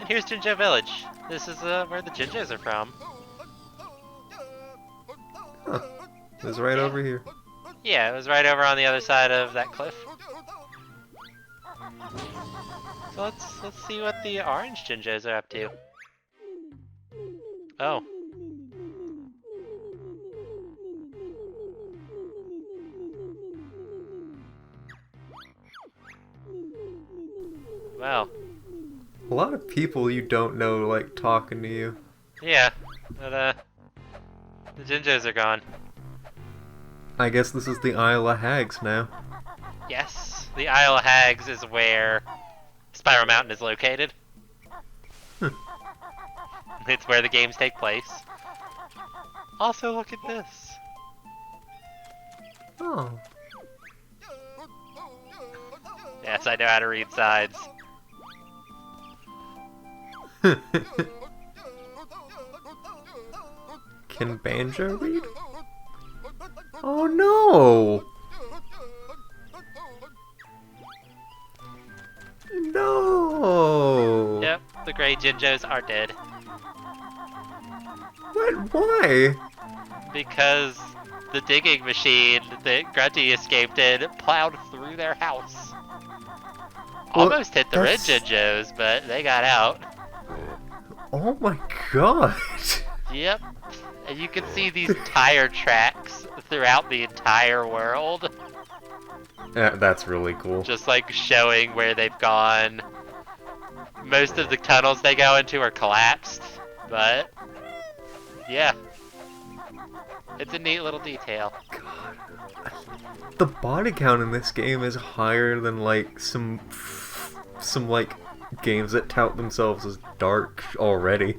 here's Jinjo Village. This is where the Jinjos are from. Huh. It was right over here. Yeah, it was right over on the other side of that cliff. So let's see what the orange Jinjos are up to. Oh. Well. A lot of people you don't know like talking to you. Yeah, but the Jinjos are gone. I guess this is the Isle of Hags now. Yes, the Isle of Hags is where Spiral Mountain is located. It's where the games take place. Also, look at this. Oh. Yes, I know how to read sides. Can Banjo read? Oh no! No! Yep, the gray Jinjos are dead. What? Why? Because the digging machine that Grumty escaped in plowed through their house. Well, Almost hit the red Jinjos, but they got out. Oh my god! Yep. And you can see these tire tracks throughout the entire world. Yeah, that's really cool. Just like showing where they've gone. Most of the tunnels they go into are collapsed, but yeah. It's a neat little detail. God. The body count in this game is higher than like some like games that tout themselves as dark already.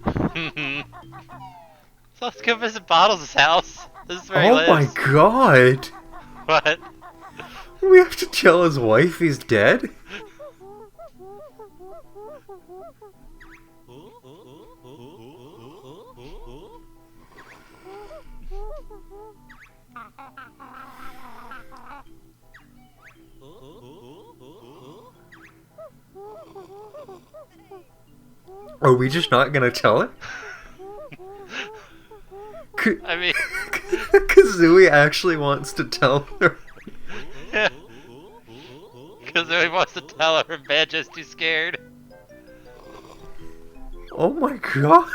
So let's go visit Bottles' house. This is where he Oh lives. my god! What? We have to tell his wife he's dead? Are we just not gonna tell it? I mean... Kazooie actually wants to tell her. Yeah. Because he wants to tell her Banjo's too scared. Oh my god!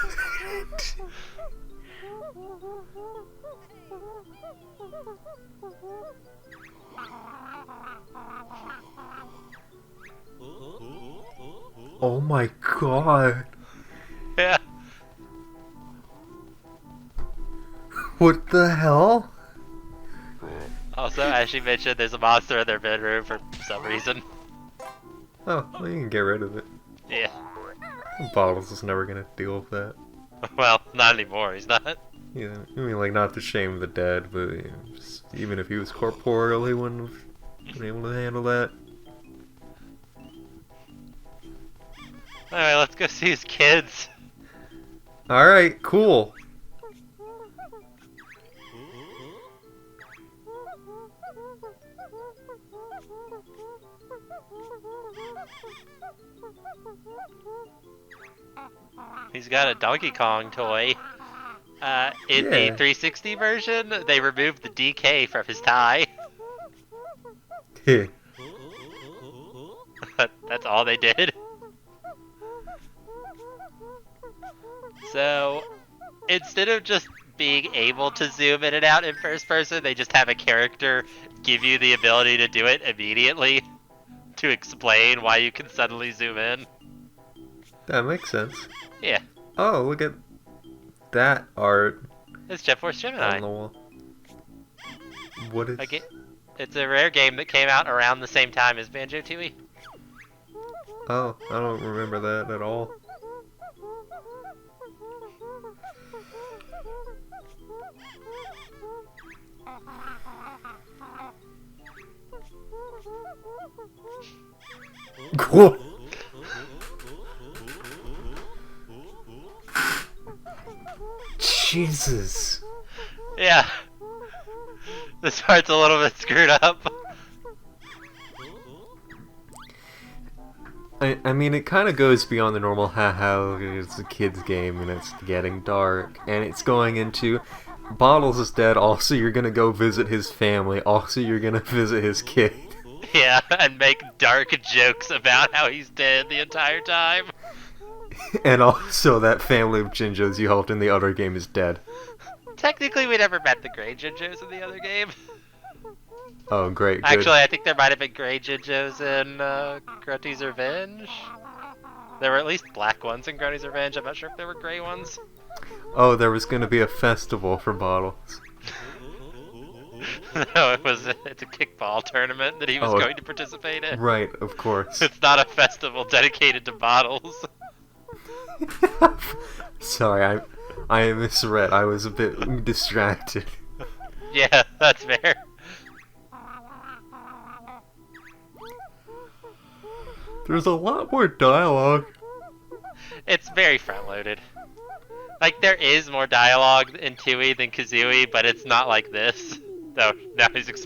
Oh my god! Yeah. What the hell? Also, as she mentioned, there's a monster in their bedroom for some reason. Oh, well, you can get rid of it. Yeah. Bottles is never gonna deal with that. Well, not anymore, he's not. Yeah, I mean, like, not to shame the dead, but you know, just, even if he was corporeal, he wouldn't have been able to handle that. Alright, let's go see his kids. Alright, cool. He's got a Donkey Kong toy. In the 360 version, they removed the DK from his tie. That's all they did. So, instead of just being able to zoom in and out in first person, they just have a character give you the ability to do it immediately to explain why you can suddenly zoom in. That makes sense. Yeah. Oh, look at that art. It's Jet Force Gemini. On the wall. What is... It's a rare game that came out around the same time as Banjo-Tooie. Oh, I don't remember that at all. Cool. Jesus. Yeah. This part's a little bit screwed up. I mean, it kind of goes beyond the normal, haha, it's a kid's game and it's getting dark. And it's going into, Bottles is dead, also you're gonna go visit his family, also you're gonna visit his kid. Yeah, and make dark jokes about how he's dead the entire time. And also that family of Jinjos you helped in the other game is dead. Technically, we never met the gray Jinjos in the other game. Oh, great, good. Actually, I think there might have been gray Jinjos in Grunty's Revenge. There were at least black ones in Grunty's Revenge. I'm not sure if there were gray ones. Oh, there was gonna be a festival for Bottles. No, it's a kickball tournament that he was going to participate in. Right, of course. It's not a festival dedicated to Bottles. Sorry, I misread. I was a bit distracted. Yeah, that's fair. There's a lot more dialogue. It's very front-loaded. Like, there is more dialogue in Tooie than Kazooie, but it's not like this. No, now he's it's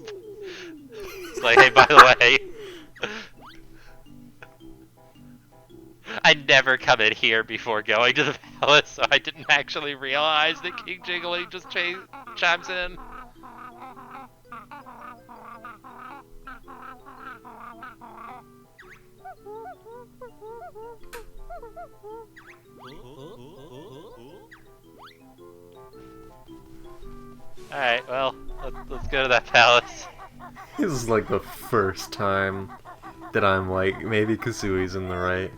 like, hey, by the way, I never come in here before going to the palace, so I didn't actually realize that King Jingaling just chimes in. Alright, well, let's go to that palace. This is like the first time that I'm like, maybe Kazooie's in the right.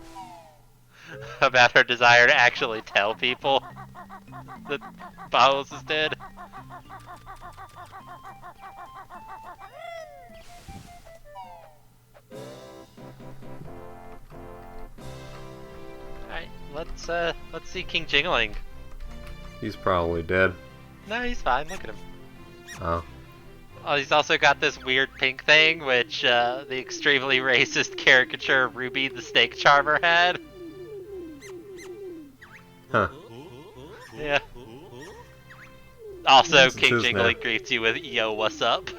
About her desire to actually tell people that Bottles is dead. Alright, let's see King Jingaling. He's probably dead. No, he's fine, look at him. Oh. Oh, he's also got this weird pink thing, which the extremely racist caricature Ruby the Snake Charmer had. Huh. Yeah. Also, Yes, King it is Jingaling now. greets you with, yo, what's up?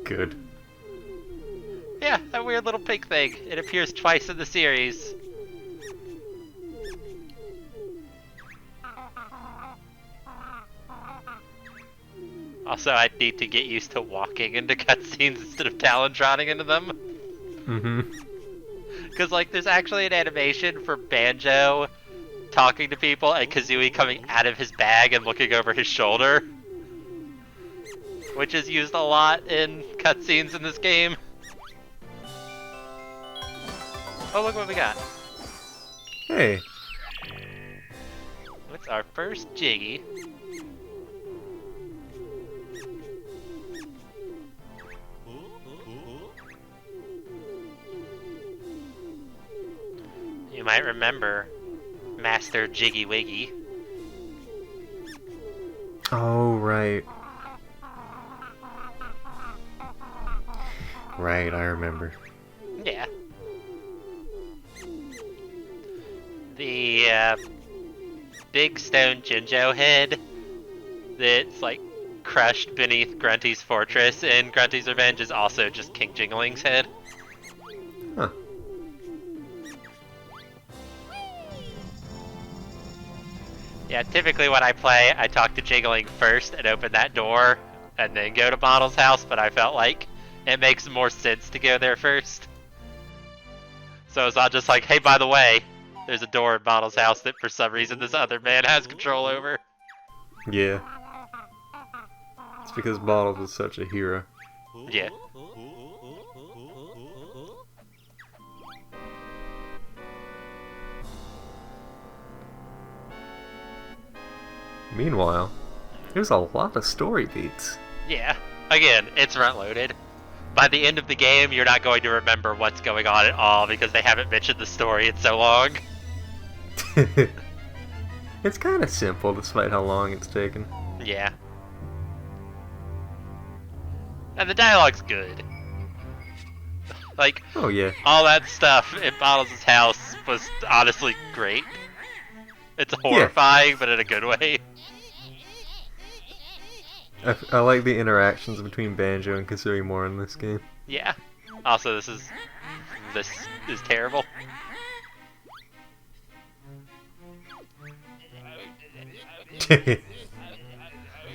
Good. Yeah, that weird little pink thing. It appears twice in the series. Also, I need to get used to walking into cutscenes instead of talon-trotting into them. Mm-hmm. Because, like, there's actually an animation for Banjo talking to people and Kazooie coming out of his bag and looking over his shoulder. Which is used a lot in cutscenes in this game. Oh, look what we got. Hey. What's our first Jiggy? You might remember Master Jiggywiggy. Oh, right. Right, I remember. Yeah. The big stone Jinjo head that's like crushed beneath Grunty's fortress in Grunty's Revenge is also just King Jingaling's head. Huh. Yeah, typically when I play, I talk to Jingaling first and open that door and then go to Bottle's house, but I felt like it makes more sense to go there first. So it's not just like, hey, by the way, there's a door in Bottle's house that for some reason this other man has control over. Yeah. It's because Bottles is such a hero. Yeah. Meanwhile, there's a lot of story beats. Yeah. Again, it's front-loaded. By the end of the game, you're not going to remember what's going on at all because they haven't mentioned the story in so long. It's kind of simple despite how long it's taken. Yeah. And the dialogue's good. Like, Oh yeah. all that stuff in Bottles' house was honestly great. It's horrifying, but in a good way. I like the interactions between Banjo and Kazooie more in this game. Yeah. Also, this is this is terrible.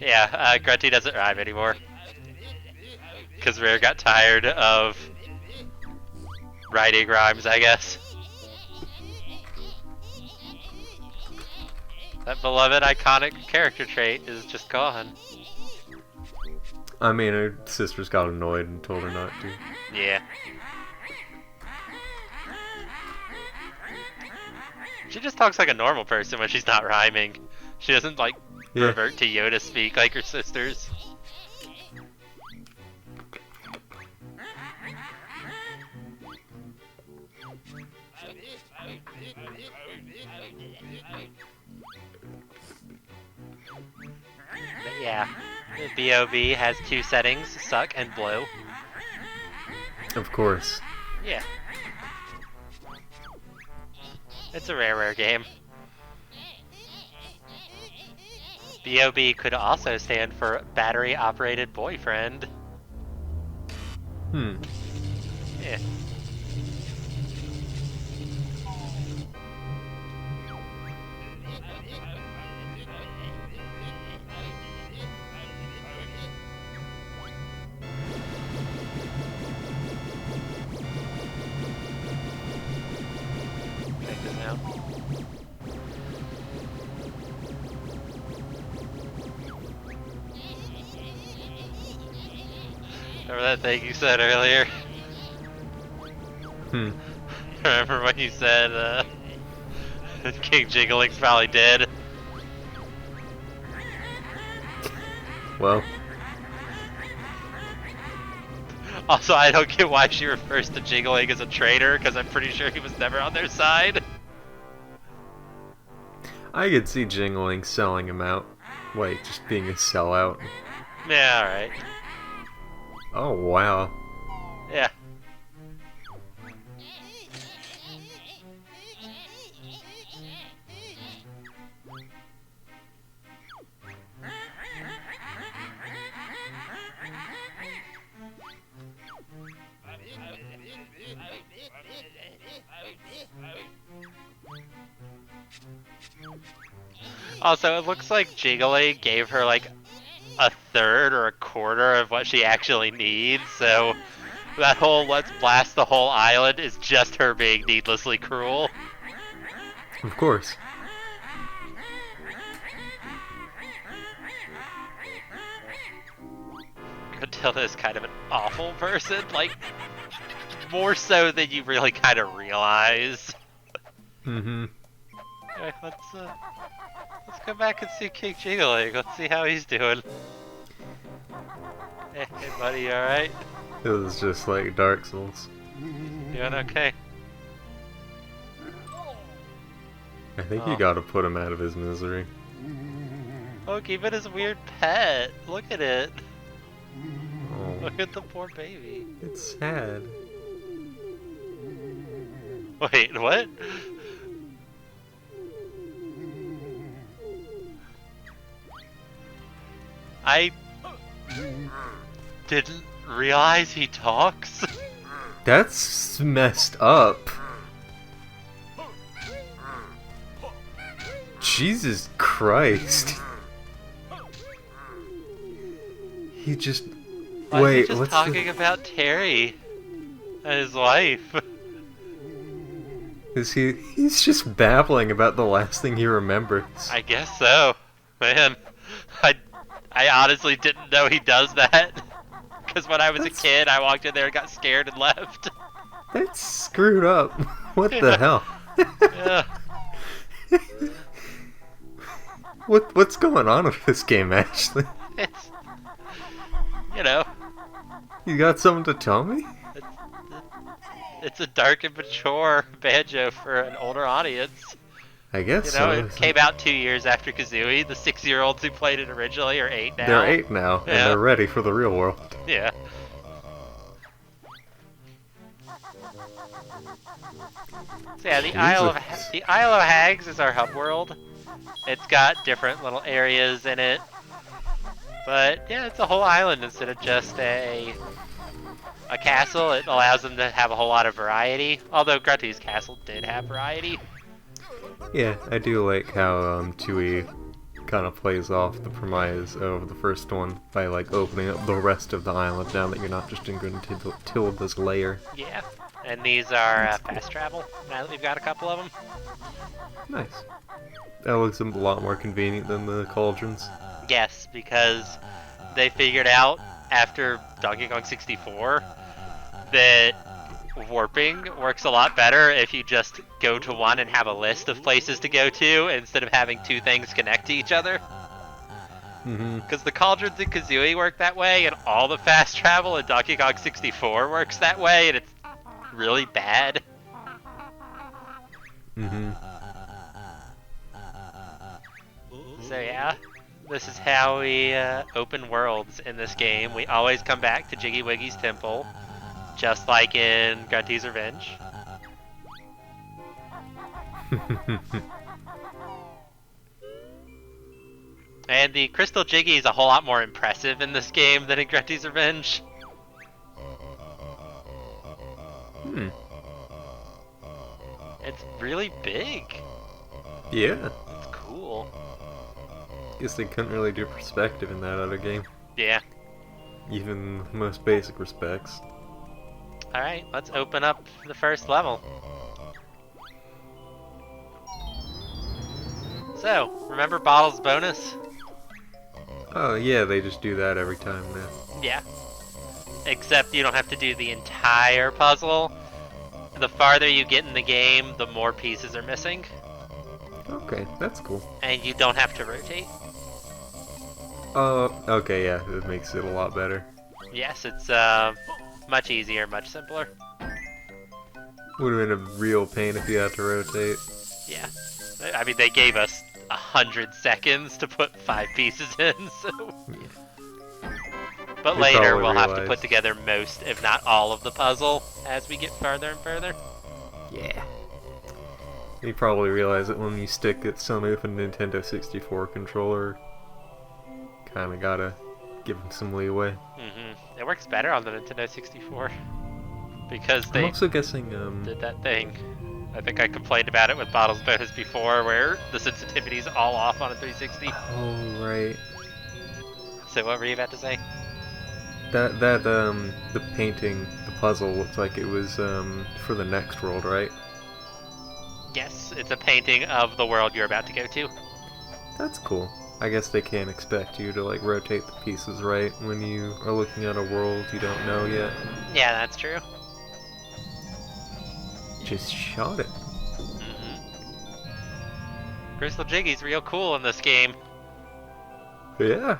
Yeah, Grunty doesn't rhyme anymore. Because Rare got tired of writing rhymes, I guess. That beloved iconic character trait is just gone. I mean, her sisters got annoyed and told her not to. Yeah. She just talks like a normal person when she's not rhyming. She doesn't, like, revert to Yoda speak like her sisters. But yeah, the B.O.B. has two settings, suck and blow. Of course. Yeah. It's a rare game. B.O.B. could also stand for Battery Operated Boyfriend. Hmm. Yeah. Check this out. Remember that thing you said earlier? Hmm. Remember when you said, King Jingaling's probably dead? Well. Also, I don't get why she refers to Jingaling as a traitor, because I'm pretty sure he was never on their side. I could see Jingaling selling him out. Like, just being a sellout. Yeah, alright. Oh, wow. Yeah. Also, it looks like Jiggly gave her like a third or a quarter of what she actually needs, so that whole let's blast the whole island is just her being needlessly cruel. Of course. Gruntilda is kind of an awful person, like, more so than you really kind of realize. Mm-hmm. Anyway, let's go back and see King Jiggling. Let's see how he's doing. Hey buddy, you alright? It was just like Dark Souls. Doing okay? I think you gotta put him out of his misery. Look, even his weird pet. Look at it. Oh, Look at the poor baby. it's sad. Wait, what? I didn't realize he talks. That's messed up. Jesus Christ. He just... Why Wait, is he just what's talking about Terry and his wife? Is he... He's just babbling about the last thing he remembers. I guess so. Man, I honestly didn't know he does that. Because when I was a kid, I walked in there and got scared and left. That's screwed up. What the hell? Yeah. What's going on with this game, Ashley? It's, you know, You got something to tell me? it's a dark and mature banjo for an older audience. I guess You know, so. it came out 2 years after Kazooie. The 6-year-olds who played it originally are 8 now. They're 8 now, and Yeah. they're ready for the real world. Yeah. So yeah, the Isle of Hags is our hub world. It's got different little areas in it. But yeah, it's a whole island instead of just a a castle, it allows them to have a whole lot of variety. Although Grunty's castle did have variety. Yeah, I do like how Tooie kind of plays off the premise of the first one by like opening up the rest of the island now that you're not just in Gruntilda's lair. Yeah, and these are fast travel, now that we've got a couple of them. Nice. That looks a lot more convenient than the cauldrons. Yes, because they figured out after Donkey Kong 64 that warping works a lot better if you just go to one and have a list of places to go to instead of having two things connect to each other. Because the cauldrons in Kazooie work that way, and all the fast travel in Donkey Kong 64 works that way, and it's really bad. So yeah, this is how we open worlds in this game. We always come back to Jiggywiggy's temple, just like in Grunty's Revenge. And the Crystal Jiggy is a whole lot more impressive in this game than in Grunty's Revenge. It's really big. Yeah. It's cool. Guess they couldn't really do perspective in that other game. Yeah. Even the most basic respects. Alright, let's open up the first level. So, remember Bottle's bonus? Oh yeah, they just do that every time now. Yeah. Except you don't have to do the entire puzzle. The farther you get in the game, the more pieces are missing. Okay, that's cool. And you don't have to rotate. Oh, okay, yeah, it makes it a lot better. Yes, it's much easier, much simpler. Would have been a real pain if you had to rotate. Yeah. I mean, they gave us 100 seconds to put 5 pieces in, so... Yeah. But They later probably we'll have to realized. put together most, if not all, of the puzzle as we get further and further. Yeah. You probably realize that when you stick it some with a Nintendo 64 controller, kinda gotta give them some leeway. It works better on the Nintendo 64. Because I'm they also guessing, did that thing. I think I complained about it with Bottle's bonus before, where the sensitivity's all off on a 360. oh right. So what were you about to say? The painting, the puzzle looks like it was, for the next world, right? Yes, it's a painting of the world you're about to go to. That's cool. I guess they can't expect you to, like, rotate the pieces right when you are looking at a world you don't know yet. Yeah, that's true. Just shot it. Crystal Jiggy's real cool in this game. Yeah.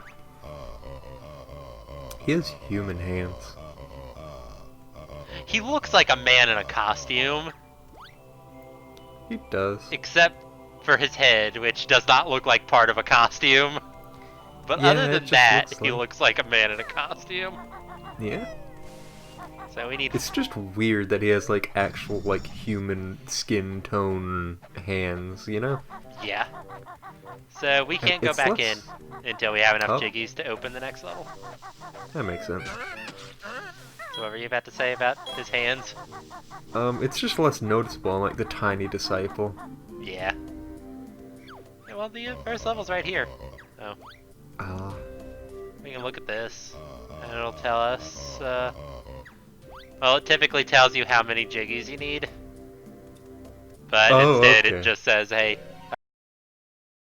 He has human hands. He looks like a man in a costume, He does. except for his head, which does not look like part of a costume. But Yeah, other it than just that, looks he like- looks like a man in a costume. Yeah. So we need... It's just weird that he has, like, actual, like, human skin tone hands, you know? Yeah. So we can't go It's back less- in until we have enough Oh. Jiggies to open the next level. That makes sense. So what were you about to say about his hands? It's just less noticeable on, like, the tiny disciple. Yeah. Yeah, well, the first level's right here. Oh. Ah. We can look at this, and it'll tell us, well, it typically tells you how many Jiggies you need. But Oh, instead okay. it just says, hey,